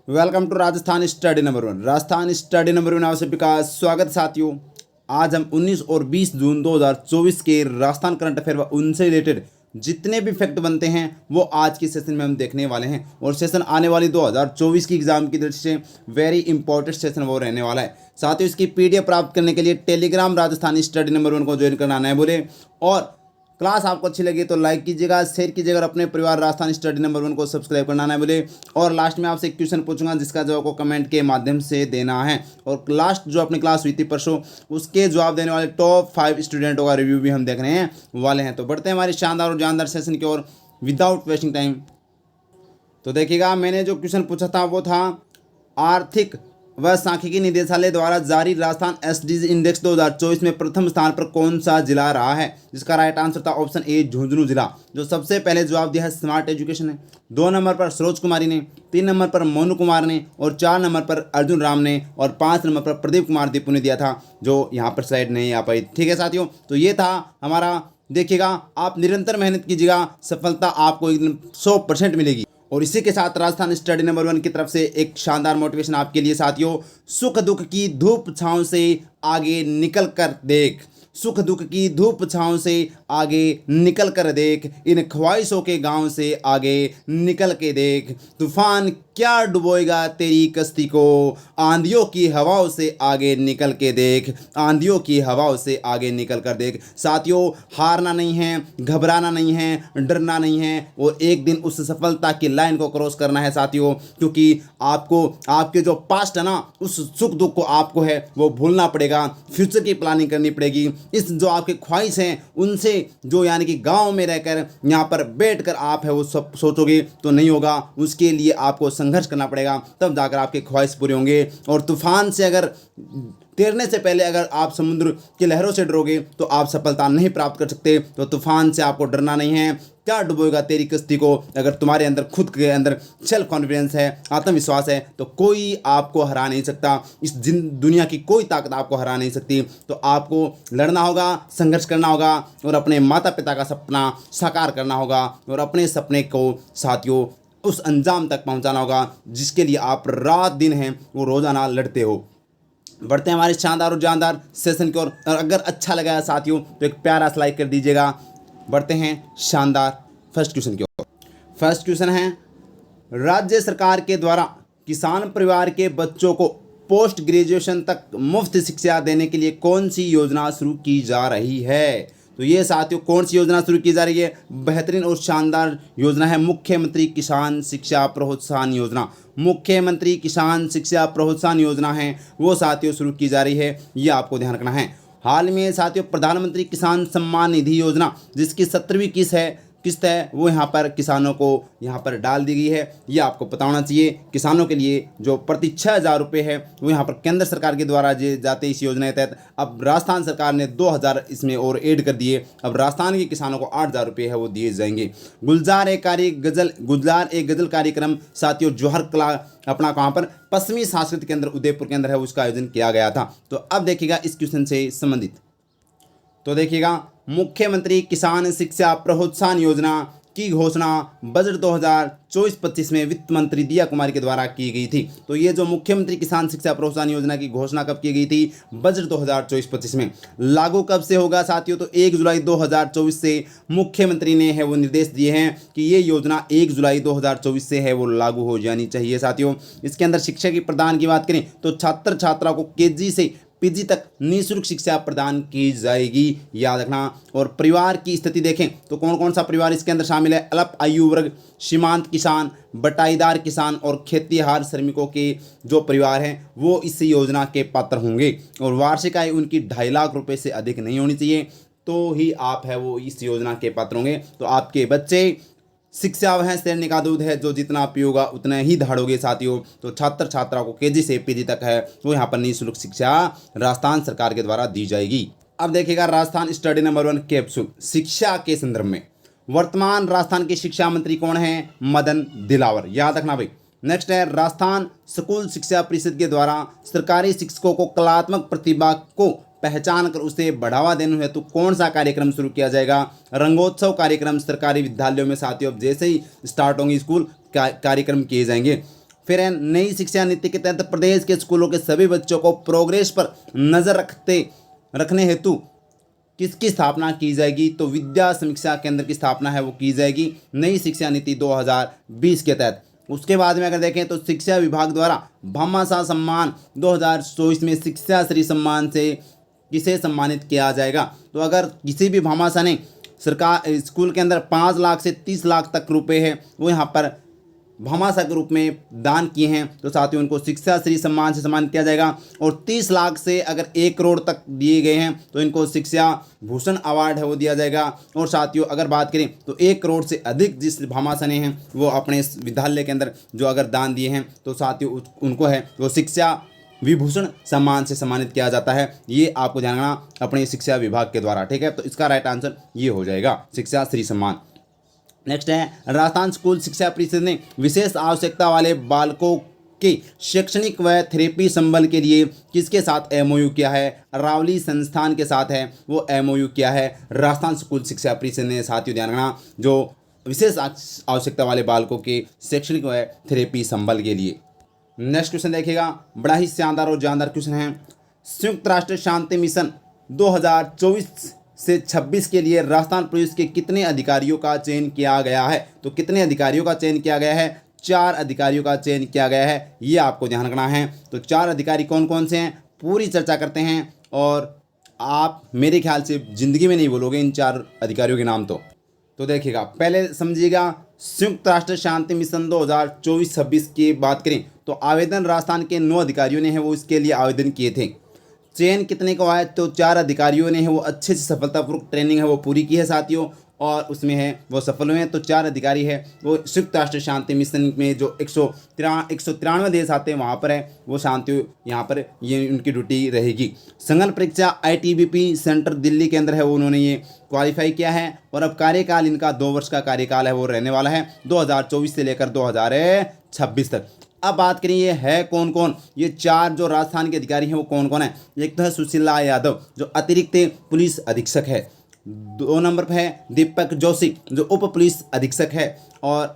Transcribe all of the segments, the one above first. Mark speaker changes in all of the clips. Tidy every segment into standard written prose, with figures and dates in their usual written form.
Speaker 1: Welcome to Rajasthan study number 1। Rajasthan study number 1 आप सभी का स्वागत साथियों। आज हम 19 और 20 जून 2024 के राजस्थान करंट अफेयर व उनसे रिलेटेड जितने भी फैक्ट बनते हैं वो आज के सेशन में हम देखने वाले हैं। और सेशन आने वाली 2024 की एग्जाम की दृष्टि से वेरी इंपॉर्टेंट सेशन वो रहने वाला है। साथियों, इसकी पीडीएफ प्राप्त करने के लिए टेलीग्राम राजस्थान स्टडी नंबर 1 को ज्वाइन करना न भूलें। और क्लास आपको अच्छी लगी तो लाइक कीजिएगा, शेयर कीजिएगा और अपने परिवार राजस्थान स्टडी नंबर 1 को सब्सक्राइब करना ना भूलें। और लास्ट में आपसे एक क्वेश्चन पूछूंगा जिसका जवाब को कमेंट के माध्यम से देना है। और लास्ट जो अपनी क्लास हुई थी परसों, उसके जवाब देने वाले टॉप 5 स्टूडेंटों का रिव्यू भी हम देखने हैं वाले हैं। तो बढ़ते हैं हमारे शानदार और जानदार सेशन की ओर विदाउट वेस्टिंग टाइम। तो देखिएगा, मैंने जो क्वेश्चन पूछा था वो था आर्थिक व सांख्यिकी निदेशालय द्वारा जारी राजस्थान एसडीजी इंडेक्स 2024 में प्रथम स्थान पर कौन सा जिला रहा है। जिसका राइट आंसर था ऑप्शन ए झुंझुनू जिला। जो सबसे पहले जवाब दिया है स्मार्ट एजुकेशन है। 2 नंबर पर सरोज कुमारी ने, 3 नंबर पर मोनू कुमार ने और 4 नंबर पर अर्जुन राम ने और 5 नंबर पर प्रदीप कुमार दीपू ने दिया था, जो यहाँ पर स्लाइड नहीं आ पाई। ठीक है साथियों, तो ये था हमारा। देखिएगा, आप निरंतर मेहनत कीजिएगा, सफलता आपको एकदम 100% मिलेगी। और इसी के साथ राजस्थान स्टडी नंबर 1 की तरफ से एक शानदार मोटिवेशन आपके लिए साथियों। सुख दुख की धूप छांव से आगे निकल कर देख, सुख दुख की धूप छांव से आगे निकल कर देख, इन ख्वाहिशों के गांव से आगे निकल के देख। तूफान क्या डुबोएगा तेरी कश्ती को, आंधियों की हवाओं से आगे निकल के देख, आंधियों की हवाओं से आगे निकल कर देख। साथियों, हारना नहीं है, घबराना नहीं है, डरना नहीं है, और एक दिन उस सफलता की लाइन को क्रॉस करना है साथियों। क्योंकि आपको आपके जो पास्ट है ना, उस सुख दुख को आपको है वो भूलना पड़ेगा, फ्यूचर की प्लानिंग करनी पड़ेगी। इस जो आपके ख्वाहिश हैं उनसे जो यानी कि गांव में रहकर यहाँ पर बैठकर आप है वो सब सोचोगे तो नहीं होगा। उसके लिए आपको संघर्ष करना पड़ेगा, तब जाकर आपके ख्वाहिश पूरे होंगे। और तूफान से अगर तैरने से पहले अगर आप समुद्र की लहरों से डरोगे तो आप सफलता नहीं प्राप्त कर सकते। तो तूफान से आपको डरना नहीं है। क्या डुबोएगा तेरी कश्ती को, अगर तुम्हारे अंदर खुद के अंदर सेल्फ कॉन्फिडेंस है, आत्मविश्वास है, तो कोई आपको हरा नहीं सकता। इस दुनिया की कोई ताकत आपको हरा नहीं सकती। तो आपको लड़ना होगा, संघर्ष करना होगा और अपने माता पिता का सपना साकार करना होगा और अपने सपने को साथियों उस अंजाम तक पहुंचाना होगा जिसके लिए आप रात दिन हैं वो रोजाना लड़ते हो। बढ़ते हैं हमारे शानदार और जानदार सेशन की ओर। और अगर अच्छा लगा है साथियों तो एक प्यारा सा लाइक कर दीजिएगा। बढ़ते हैं शानदार फर्स्ट क्वेश्चन की ओर। फर्स्ट क्वेश्चन है, राज्य सरकार के द्वारा किसान परिवार के बच्चों को पोस्ट ग्रेजुएशन तक मुफ्त शिक्षा देने के लिए कौन सी योजना शुरू की जा रही है। तो ये साथियों कौन सी योजना शुरू की जा रही है, बेहतरीन और शानदार योजना है मुख्यमंत्री किसान शिक्षा प्रोत्साहन योजना। मुख्यमंत्री किसान शिक्षा प्रोत्साहन योजना है वो साथियों शुरू की जा रही है, ये आपको ध्यान रखना है। हाल में साथियों प्रधानमंत्री किसान सम्मान निधि योजना जिसकी 17वीं किस्त है वो यहाँ पर किसानों को यहाँ पर डाल दी गई है। ये आपको पता होना चाहिए। किसानों के लिए जो प्रति 6,000 रुपये है वो यहाँ पर केंद्र सरकार के द्वारा जाते इस योजना के तहत। अब राजस्थान सरकार ने 2,000 इसमें और ऐड कर दिए। अब राजस्थान के किसानों को 8,000 रुपये है वो दिए जाएंगे। गुलजार एक गज़ल कार्यक्रम साथियों जौहर कला अपना कहाँ पर पश्चिमी सांस्कृतिक केंद्र उदयपुर के अंदर है उसका आयोजन किया गया था। तो अब देखिएगा इस क्वेश्चन से संबंधित। तो देखिएगा, मुख्यमंत्री किसान शिक्षा प्रोत्साहन योजना की घोषणा बजट 2024-25 में वित्त मंत्री दिया कुमारी के द्वारा की गई थी। तो ये जो मुख्यमंत्री किसान शिक्षा प्रोत्साहन योजना की घोषणा कब की गई थी, बजट 2024-25 में। लागू कब से होगा साथियों, तो 1 जुलाई 2024 से मुख्यमंत्री ने है वो निर्देश दिए हैं कि ये योजना 1 जुलाई 2024 से है वो लागू हो जानी चाहिए साथियों। इसके अंदर शिक्षा की प्रदान की बात करें तो छात्र छात्राओं को केजी से पीजी तक निःशुल्क शिक्षा प्रदान की जाएगी, याद रखना। और परिवार की स्थिति देखें तो कौन कौन सा परिवार इसके अंदर शामिल है, अल्प आयु वर्ग, सीमांत किसान, बटाईदार किसान और खेतीहार श्रमिकों के जो परिवार हैं वो इस योजना के पात्र होंगे। और वार्षिक आय उनकी 2.5 लाख रुपए से अधिक नहीं होनी चाहिए, तो ही आप है वो इस योजना के पात्र होंगे। तो आपके बच्चे शिक्षा वह शेरनी का दूध है, जो जितना पियोगा उतना ही दहाड़ोगे साथियों। तो छात्र छात्राओं को केजी से पीजी तक है वो यहाँ पर निःशुल्क शिक्षा राजस्थान सरकार के द्वारा दी जाएगी। अब देखिएगा राजस्थान स्टडी नंबर 1 कैप्सूल शिक्षा के संदर्भ में। वर्तमान राजस्थान के शिक्षा मंत्री कौन है, मदन दिलावर, याद रखना भाई। नेक्स्ट है, राजस्थान स्कूल शिक्षा परिषद के द्वारा सरकारी शिक्षकों को कलात्मक प्रतिभा को पहचान कर उसे बढ़ावा देने हेतु कौन सा कार्यक्रम शुरू किया जाएगा। रंगोत्सव कार्यक्रम सरकारी विद्यालयों में साथियों अब जैसे ही स्टार्ट होंगे स्कूल कार्यक्रम किए जाएंगे। फिर है नई शिक्षा नीति के तहत प्रदेश के स्कूलों के सभी बच्चों को प्रोग्रेस पर नजर रखने हेतु किसकी स्थापना की जाएगी? तो विद्या समीक्षा केंद्र की स्थापना है वो की जाएगी नई शिक्षा नीति 2020 के तहत। उसके बाद में अगर देखें तो शिक्षा विभाग द्वारा भामाशाह सम्मान 2024 में शिक्षा श्री सम्मान से किसे सम्मानित किया जाएगा? तो अगर किसी भी भामाशाह ने सरकार स्कूल के अंदर 5 लाख से 30 लाख तक रुपए है वो यहाँ पर भामाशाह के रूप में दान किए हैं तो साथियों उनको शिक्षा श्री सम्मान से सम्मानित किया जाएगा। और 30 लाख से अगर 1 करोड़ तक दिए गए हैं तो इनको शिक्षा भूषण अवार्ड है वो दिया जाएगा। और साथियों अगर बात करें तो 1 करोड़ से अधिक जिस भामाशाह ने हैं वो अपने विद्यालय के अंदर जो अगर दान दिए हैं तो साथियों उनको है वो शिक्षा विभूषण सम्मान से सम्मानित किया जाता है। ये आपको ध्यान रखना अपने शिक्षा विभाग के द्वारा, ठीक है। तो इसका राइट आंसर ये हो जाएगा शिक्षा श्री सम्मान। नेक्स्ट है राजस्थान स्कूल शिक्षा परिषद ने विशेष आवश्यकता वाले बालकों के शैक्षणिक व थेरेपी संबल के लिए किसके साथ एमओयू किया है? अरावली संस्थान के साथ है वो एमओयू किया है राजस्थान स्कूल शिक्षा परिषद ने। साथियों ध्यान रखना जो विशेष आवश्यकता वाले बालकों के शैक्षणिक व थेरेपी संबल के लिए। नेक्स्ट क्वेश्चन देखिएगा, बड़ा ही शानदार और जानदार क्वेश्चन है। संयुक्त राष्ट्र शांति मिशन 2024 से 26 के लिए राजस्थान पुलिस के कितने अधिकारियों का चयन किया गया है? तो कितने अधिकारियों का चयन किया गया है? 4 अधिकारियों का चयन किया गया है, ये आपको ध्यान रखना है। तो 4 अधिकारी कौन कौन से हैं पूरी चर्चा करते हैं और आप मेरे ख्याल से ज़िंदगी में नहीं बोलोगे इन 4 अधिकारियों के नाम। तो देखिएगा पहले समझिएगा, संयुक्त राष्ट्र शांति मिशन 2024-26 की बात करें तो आवेदन राजस्थान के 9 अधिकारियों ने है वो इसके लिए आवेदन किए थे। चयन कितने को आया? तो 4 अधिकारियों ने है वो अच्छे से सफलतापूर्वक ट्रेनिंग है वो पूरी की है साथियों और उसमें है वो सफल हुए हैं। तो 4 अधिकारी है वो संयुक्त राष्ट्र शांति मिशन में जो 193 देश आते हैं वहाँ पर है वो शांति यहाँ पर ये उनकी ड्यूटी रहेगी। संगठन परीक्षा ITBP सेंटर दिल्ली के अंदर है वो उन्होंने ये क्वालिफाई किया है और अब कार्यकाल इनका 2 वर्ष का कार्यकाल है वो रहने वाला है 2024 से लेकर 2026 तक। अब बात करें ये है कौन कौन, ये 4 जो राजस्थान के अधिकारी हैं वो कौन कौन है? एक तो है सुशीला यादव जो अतिरिक्त पुलिस अधीक्षक है, 2 नंबर पर है दीपक जोशी जो उप पुलिस अधीक्षक है और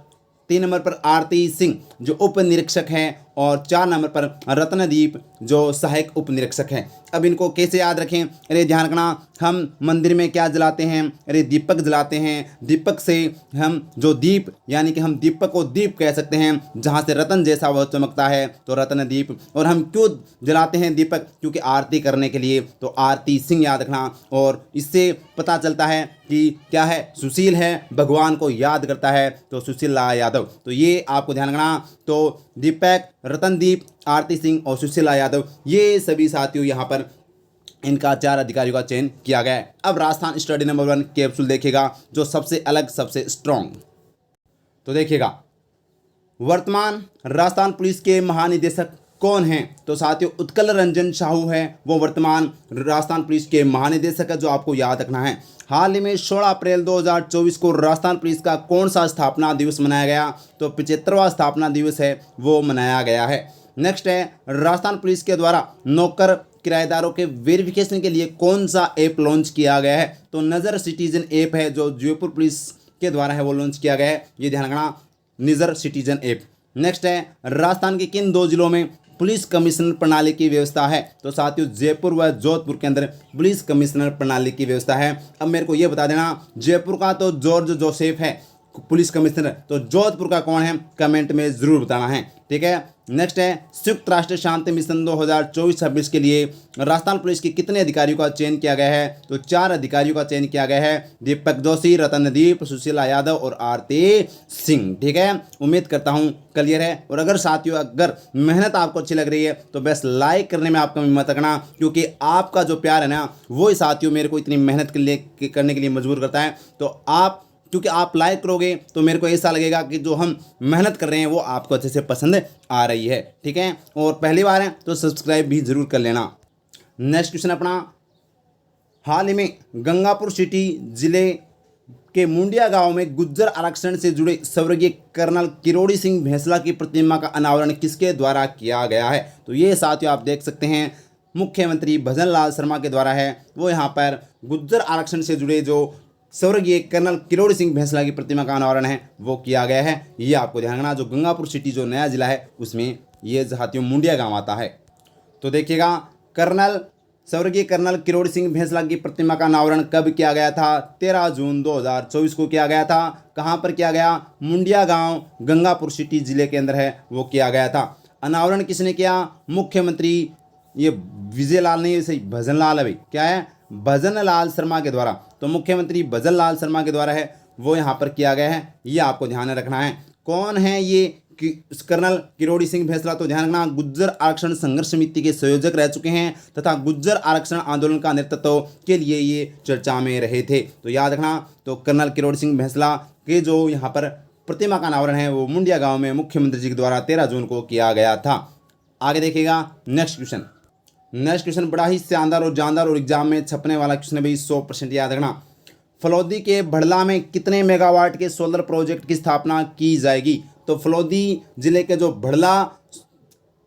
Speaker 1: 3 नंबर पर आरती सिंह जो उप निरीक्षक है और 4 नंबर पर रत्नदीप जो सहायक उप निरीक्षक हैं। अब इनको कैसे याद रखें? अरे ध्यान रखना, हम मंदिर में क्या जलाते हैं? अरे दीपक जलाते हैं। दीपक से हम जो दीप यानी कि हम दीपक को दीप कह सकते हैं जहाँ से रतन जैसा वह चमकता है तो रत्नदीप। और हम क्यों जलाते हैं दीपक? क्योंकि आरती करने के लिए, तो आरती सिंह याद रखना। और इससे पता चलता है कि क्या है, सुशील है, भगवान को याद करता है तो सुशीला यादव। तो ये आपको ध्यान रखना। तो दीपक, रतनदीप, आरती सिंह और सुशीला यादव ये सभी साथियों यहाँ पर इनका 4 अधिकारियों का चयन किया गया है। अब राजस्थान स्टडी नंबर 1 कैप्सूल देखिएगा जो सबसे अलग सबसे स्ट्रॉन्ग। तो देखिएगा वर्तमान राजस्थान पुलिस के महानिदेशक कौन हैं? तो साथियों उत्कल रंजन साहू है वो वर्तमान राजस्थान पुलिस के महानिदेशक है जो आपको याद रखना है। हाल ही में 16 अप्रैल 2024 को राजस्थान पुलिस का कौन सा स्थापना दिवस मनाया गया? तो 75वां स्थापना दिवस है वो मनाया गया है। नेक्स्ट है राजस्थान पुलिस के द्वारा नौकर किराएदारों के वेरिफिकेशन के लिए कौन सा ऐप लॉन्च किया गया है? तो नज़र सिटीजन ऐप है जो जयपुर पुलिस के द्वारा है वो लॉन्च किया गया है, ये ध्यान रखना, नज़र सिटीजन ऐप। नेक्स्ट है राजस्थान के किन 2 जिलों में पुलिस कमिश्नर प्रणाली की व्यवस्था है? तो साथियों जयपुर व जोधपुर के अंदर पुलिस कमिश्नर प्रणाली की व्यवस्था है। अब मेरे को ये बता देना, जयपुर का तो जॉर्ज जोसेफ है पुलिस कमिश्नर, तो जोधपुर का कौन है कमेंट में ज़रूर बताना है, ठीक है। नेक्स्ट है संयुक्त राष्ट्र शांति मिशन 2024-26 के लिए राजस्थान पुलिस के कितने अधिकारियों का चयन किया गया है? तो 4 अधिकारियों का चयन किया गया है, दीपक जोशी, रतनदीप, सुशीला यादव और आरती सिंह, ठीक है। उम्मीद करता हूँ क्लियर है। और अगर साथियों अगर मेहनत आपको अच्छी लग रही है तो बस लाइक करने में आपका हिम्मत रखना, क्योंकि आपका जो प्यार है ना वो ही साथियों मेरे को इतनी मेहनत करने के लिए मजबूर करता है। तो आप क्योंकि आप लाइक करोगे तो मेरे को ऐसा लगेगा कि जो हम मेहनत कर रहे हैं वो आपको अच्छे से पसंद आ रही है, ठीक है। और पहली बार है तो सब्सक्राइब भी ज़रूर कर लेना। नेक्स्ट क्वेश्चन अपना, हाल ही में गंगापुर सिटी जिले के मुंडिया गांव में गुज्जर आरक्षण से जुड़े स्वर्गीय कर्नल किरोड़ी सिंह भैंसला की प्रतिमा का अनावरण किसके द्वारा किया गया है? तो ये साथियों आप देख सकते हैं मुख्यमंत्री भजन लाल शर्मा के द्वारा है वो यहाँ पर गुज्जर आरक्षण से जुड़े जो स्वर्गीय कर्नल किरोड़ी सिंह बैंसला की प्रतिमा का अनावरण है वो किया गया है। ये आपको ध्यान रखना, जो गंगापुर सिटी जो नया जिला है उसमें ये साथियों मुंडिया गांव आता है। तो देखिएगा, स्वर्गीय कर्नल किरोड़ी सिंह बैंसला की प्रतिमा का अनावरण कब किया गया था? 13 जून 2024 को किया गया था। कहाँ पर किया गया? मुंडिया गांव गंगापुर सिटी जिले के अंदर है वो किया गया था। अनावरण किसने किया? मुख्यमंत्री, ये विजय लाल नहीं, सही भजन लाल है भाई, क्या है? भजन लाल शर्मा के द्वारा। तो मुख्यमंत्री भजन लाल शर्मा के द्वारा है वो यहाँ पर किया गया है। ये आपको ध्यान रखना है। कौन है ये कर्नल किरोड़ी सिंह बैंसला? तो ध्यान रखना, गुज्जर आरक्षण संघर्ष समिति के संयोजक रह चुके हैं तथा गुज्जर आरक्षण आंदोलन का नेतृत्व के लिए ये चर्चा में रहे थे। तो याद रखना, तो कर्नल किरोड़ी सिंह बैंसला के जो यहाँ पर प्रतिमा का अनावरण है वो मुंडिया गांव में मुख्यमंत्री जी के द्वारा 13 जून को किया गया था। आगे देखिएगा नेक्स्ट क्वेश्चन बड़ा ही शानदार और जानदार और एग्जाम में छपने वाला क्वेश्चन है भाई, 100% याद रखना। फलौदी के भड़ला में कितने मेगावाट के सोलर प्रोजेक्ट की स्थापना की जाएगी? तो फलौदी जिले के जो भड़ला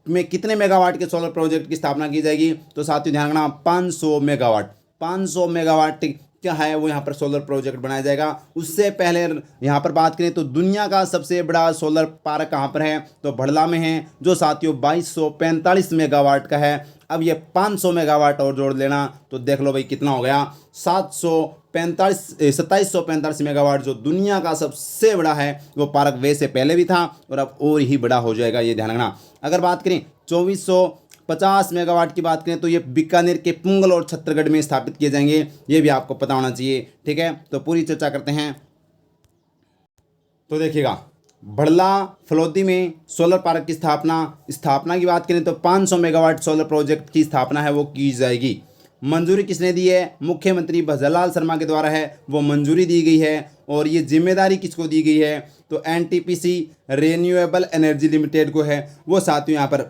Speaker 1: में कितने मेगावाट के सोलर प्रोजेक्ट की स्थापना की जाएगी? तो साथियों ध्यान रखना, 500 मेगावाट। 500 मेगावाट क्या है वो यहाँ पर सोलर प्रोजेक्ट बनाया जाएगा। उससे पहले यहाँ पर बात करें तो दुनिया का सबसे बड़ा सोलर पार्क कहाँ पर है? तो भड़ला में है, जो साथियों 2245 मेगावाट का है। अब ये 500 मेगावाट और जोड़ लेना तो देख लो भाई कितना हो गया, 2745 मेगावाट, जो दुनिया का सबसे बड़ा है वो पार्क वैसे पहले भी था और अब और ही बड़ा हो जाएगा, ये ध्यान रखना। अगर बात करें 2450 मेगावाट की बात करें तो ये बीकानेर के पुंगल और छत्तीसगढ़ में स्थापित किए जाएंगे। ये भी आपको पता होना चाहिए, ठीक है। तो पूरी चर्चा करते हैं। तो देखिएगा, भड़ला फलौदी में सोलर पार्क की स्थापना की बात करें तो 500 मेगावाट सोलर प्रोजेक्ट की स्थापना है वो की जाएगी। मंजूरी किसने दी है? मुख्यमंत्री भजनलाल शर्मा के द्वारा है वो मंजूरी दी गई है। और ये जिम्मेदारी किसको दी गई है? तो एनटीपीसी रिन्यूएबल एनर्जी लिमिटेड को है वो साथियों यहाँ पर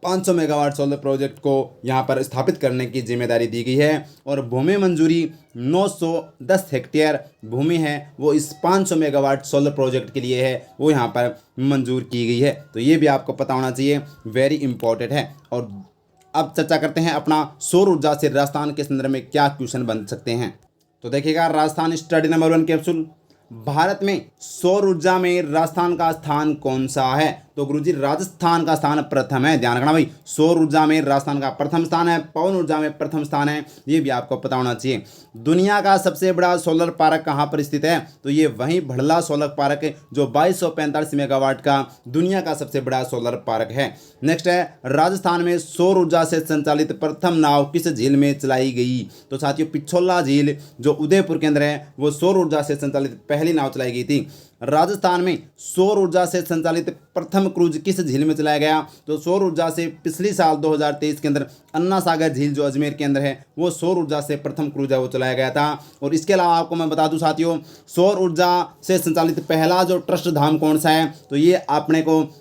Speaker 1: 500 मेगावाट सोलर प्रोजेक्ट को यहाँ पर स्थापित करने की जिम्मेदारी दी गई है। और भूमि मंजूरी 910 हेक्टेयर भूमि है वो इस 500 मेगावाट सोलर प्रोजेक्ट के लिए है वो यहाँ पर मंजूर की गई है। तो ये भी आपको पता होना चाहिए, वेरी इंपॉर्टेंट है। और अब चर्चा करते हैं अपना सौर ऊर्जा से राजस्थान के संदर्भ में क्या क्वेश्चन बन सकते हैं। तो देखिएगा, Rajasthan study number 1 capsule, Bharat में सौर ऊर्जा में राजस्थान का स्थान कौन सा है? तो गुरुजी राजस्थान का स्थान प्रथम है। ध्यान रखना भाई, सौर ऊर्जा में राजस्थान का प्रथम स्थान है, पवन ऊर्जा में प्रथम स्थान है, ये भी आपको पता होना चाहिए। दुनिया का सबसे बड़ा सोलर पार्क कहाँ पर स्थित है? तो ये वहीं भड़ला सोलर पार्क है जो 2245 मेगावाट का दुनिया का सबसे बड़ा सोलर पार्क है। नेक्स्ट है, राजस्थान में सौर ऊर्जा से संचालित प्रथम नाव किस झील में चलाई गई? तो साथियों पिछोला झील जो उदयपुर के अंदर है वो सौर ऊर्जा से संचालित पहली नाव चलाई गई थी। राजस्थान में सौर ऊर्जा से संचालित प्रथम क्रूज किस झील में चलाया गया? तो सौर ऊर्जा से पिछली साल 2023 के अंदर अन्ना सागर झील जो अजमेर के अंदर है वो सौर ऊर्जा से प्रथम क्रूज है वो चलाया गया था। और इसके अलावा आपको मैं बता दूं साथियों, सौर ऊर्जा से संचालित पहला जो ट्रस्ट धाम कौन सा है? तो ये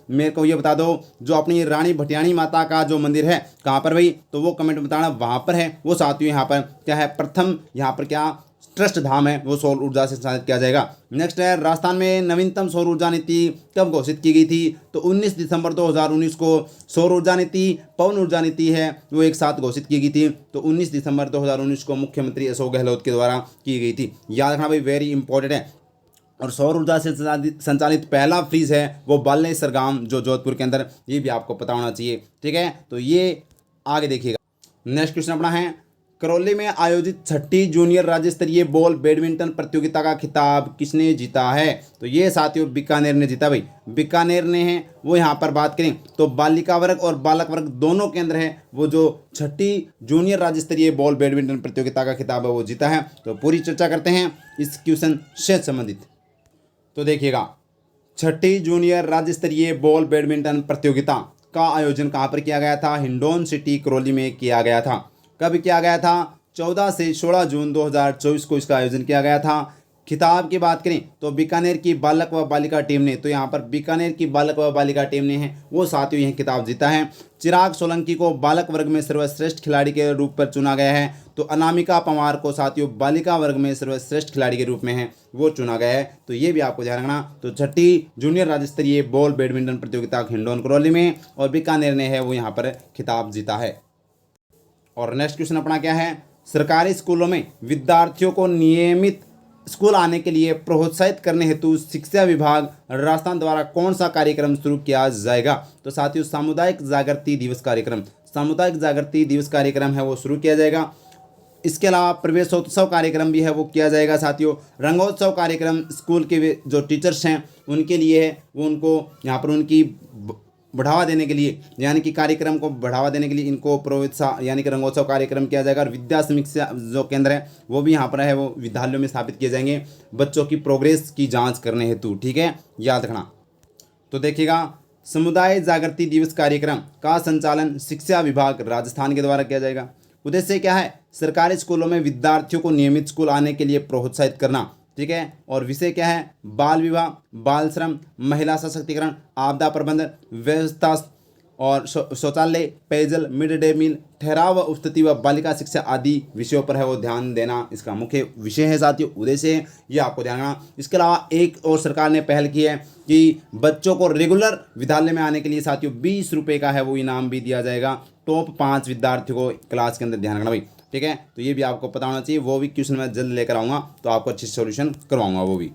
Speaker 1: मेरे को ये बता दो, जो अपनी रानी भटियाणी माता का जो मंदिर है कहाँ पर भाई? तो वो कमेंट में बताना, वहाँ पर है वो साथियों। यहाँ पर क्या है? प्रथम यहाँ पर क्या ट्रस्ट धाम है वो सौर ऊर्जा से संचालित किया जाएगा। नेक्स्ट है, राजस्थान में नवीनतम सौर ऊर्जा नीति कब घोषित की गई थी? तो 19 दिसंबर 2019 को सौर ऊर्जा नीति, पवन ऊर्जा नीति है वो एक साथ घोषित की गई थी। तो 19 दिसंबर 2019 को मुख्यमंत्री अशोक गहलोत के द्वारा की गई थी। याद रखना भाई, वेरी इंपॉर्टेंट है। और सौर ऊर्जा से संचालित पहला फ्रीज है वो बालेश्वर गांव जो जोधपुर के अंदर, ये भी आपको पता होना चाहिए, ठीक है। तो ये आगे देखिएगा। नेक्स्ट क्वेश्चन अपना है, करौली में आयोजित 6ठी जूनियर राज्य स्तरीय बॉल बैडमिंटन प्रतियोगिता का खिताब किसने जीता है? तो ये साथियों बीकानेर ने जीता भाई, बीकानेर ने है वो। यहाँ पर बात करें तो बालिका वर्ग और बालक वर्ग दोनों के अंदर है वो जो 6ठी जूनियर राज्य स्तरीय बॉल बैडमिंटन प्रतियोगिता का खिताब है वो जीता है। तो पूरी चर्चा करते हैं इस क्वेश्चन से संबंधित। तो देखिएगा, 6ठी जूनियर राज्य स्तरीय बॉल बैडमिंटन प्रतियोगिता का आयोजन कहाँ पर किया गया था? हिंडौन सिटी करौली में किया गया था। कब किया गया था? 14 से 16 जून 2024 को इसका आयोजन किया गया था। खिताब की बात करें तो बीकानेर की बालक व बालिका टीम ने, तो यहाँ पर बीकानेर की बालक व बालिका टीम ने है वो साथियों यह खिताब जीता है। चिराग सोलंकी को बालक वर्ग में सर्वश्रेष्ठ खिलाड़ी के रूप पर चुना गया है। तो अनामिका पंवार को साथियों बालिका वर्ग में सर्वश्रेष्ठ खिलाड़ी के रूप में है वो चुना गया है। तो ये भी आपको ध्यान रखना। तो 6ठी जूनियर राज्य स्तरीय बॉल बैडमिंटन प्रतियोगिता हिंडौन करौली में और बीकानेर ने है वो यहाँ पर खिताब जीता है। और नेक्स्ट क्वेश्चन अपना क्या है, सरकारी स्कूलों में विद्यार्थियों को नियमित स्कूल आने के लिए प्रोत्साहित करने हेतु शिक्षा विभाग राजस्थान द्वारा कौन सा कार्यक्रम शुरू किया जाएगा? तो साथियों सामुदायिक जागृति दिवस कार्यक्रम, सामुदायिक जागृति दिवस कार्यक्रम है वो शुरू किया जाएगा। इसके अलावा प्रवेशोत्सव कार्यक्रम भी है वो किया जाएगा साथियों। रंगोत्सव कार्यक्रम स्कूल के जो टीचर्स हैं उनके लिए है, वो उनको यहाँ पर उनकी बढ़ावा देने के लिए, यानी कि कार्यक्रम को बढ़ावा देने के लिए इनको प्रोत्साहन यानी कि रंगोत्सव कार्यक्रम किया जाएगा। और विद्या समीक्षा जो केंद्र है वो भी यहाँ पर है वो विद्यालयों में स्थापित किए जाएंगे बच्चों की प्रोग्रेस की जांच करने हेतु। ठीक है, याद रखना। तो देखिएगा समुदाय जागृति दिवस कार्यक्रम का संचालन शिक्षा विभाग राजस्थान के द्वारा किया जाएगा। उद्देश्य क्या है? सरकारी स्कूलों में विद्यार्थियों को नियमित स्कूल आने के लिए प्रोत्साहित करना। ठीक है, और विषय क्या है? बाल विवाह, बाल श्रम, महिला सशक्तिकरण, आपदा प्रबंधन, व्यवस्था और शौचालय, पेयजल, मिड डे मील, ठहराव व उपस्थिति व बालिका शिक्षा आदि विषयों पर है वो ध्यान देना इसका मुख्य विषय है साथियों, उद्देश्य है, ये आपको ध्यान रखना। इसके अलावा एक और सरकार ने पहल की है कि बच्चों को रेगुलर विद्यालय में आने के लिए साथियों 20 रुपये का है वो इनाम भी दिया जाएगा टॉप 5 विद्यार्थियों को क्लास के अंदर। ध्यान रखना भाई, ठीक है। तो ये भी आपको पता होना चाहिए, वो भी क्वेश्चन मैं जल्द लेकर आऊँगा तो आपको अच्छी सॉल्यूशन करवाऊँगा वो भी।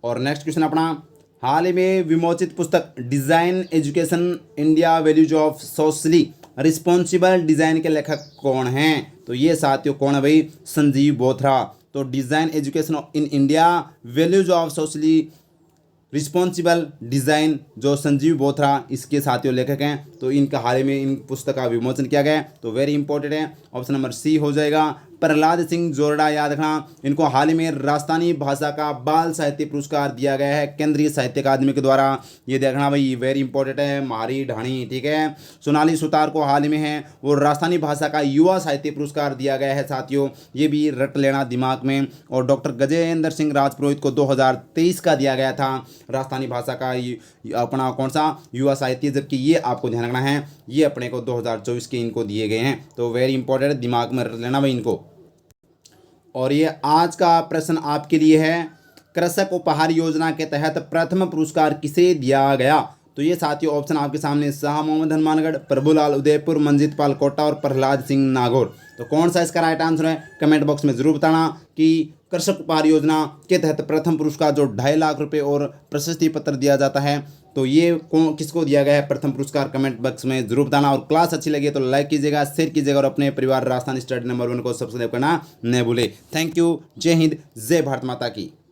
Speaker 1: और नेक्स्ट क्वेश्चन अपना, हाल ही में विमोचित पुस्तक design education India values of socially responsible design के लेखक कौन हैं? तो ये साथियों कौन है भाई? संजीव बोथरा। तो design education in India values of socially responsible design जो संजीव बोथरा इसके साथियों लेखक हैं। तो इनका हाल ही में इन पुस्तक का विमोचन किया गया है, तो वेरी इंपॉर्टेंट है। ऑप्शन नंबर सी हो जाएगा। प्रहलाद सिंह जोरडा, याद रखना, इनको हाल ही में राजस्थानी भाषा का बाल साहित्य पुरस्कार दिया गया है केंद्रीय साहित्य अकादमी के द्वारा। ये देखना भाई, वेरी इंपॉर्टेंट है। मारी ढाणी, ठीक है। सोनाली सुतार को हाल ही में है वो राजस्थानी भाषा का युवा साहित्य पुरस्कार दिया गया है साथियों, ये भी रट लेना दिमाग में। और डॉक्टर गजेंद्र सिंह राजपुरोहित को 2023 का दिया गया था राजस्थानी भाषा का अपना कौन सा युवा साहित्य, जबकि ये आपको ध्यान रखना है ये अपने को 2024 के इनको दिए गए हैं। तो वेरी इंपॉर्टेंट है, दिमाग में रख लेना भाई इनको। और ये आज का प्रश्न आपके लिए है, कृषक उपहार योजना के तहत प्रथम पुरस्कार किसे दिया गया? तो ये साथियों ऑप्शन आपके सामने, शाह मोहम्मद हनुमानगढ़, प्रभुलाल उदयपुर, मंजीत पाल कोटा और प्रहलाद सिंह नागौर। तो कौन सा इसका राइट आंसर है? कमेंट बॉक्स में जरूर बताना कि कृषक उपहार योजना के तहत प्रथम पुरस्कार जो 2.5 लाख रुपए और प्रशस्ति पत्र दिया जाता है, तो ये किसको दिया गया है प्रथम पुरस्कार? कमेंट बॉक्स में जरूर बताना। और क्लास अच्छी लगी तो लाइक कीजिएगा, शेयर कीजिएगा और अपने परिवार राजस्थान स्टडी नंबर 1 को सब्सक्राइब करना न भूले। Thank you. जय हिंद, जय भारत माता की।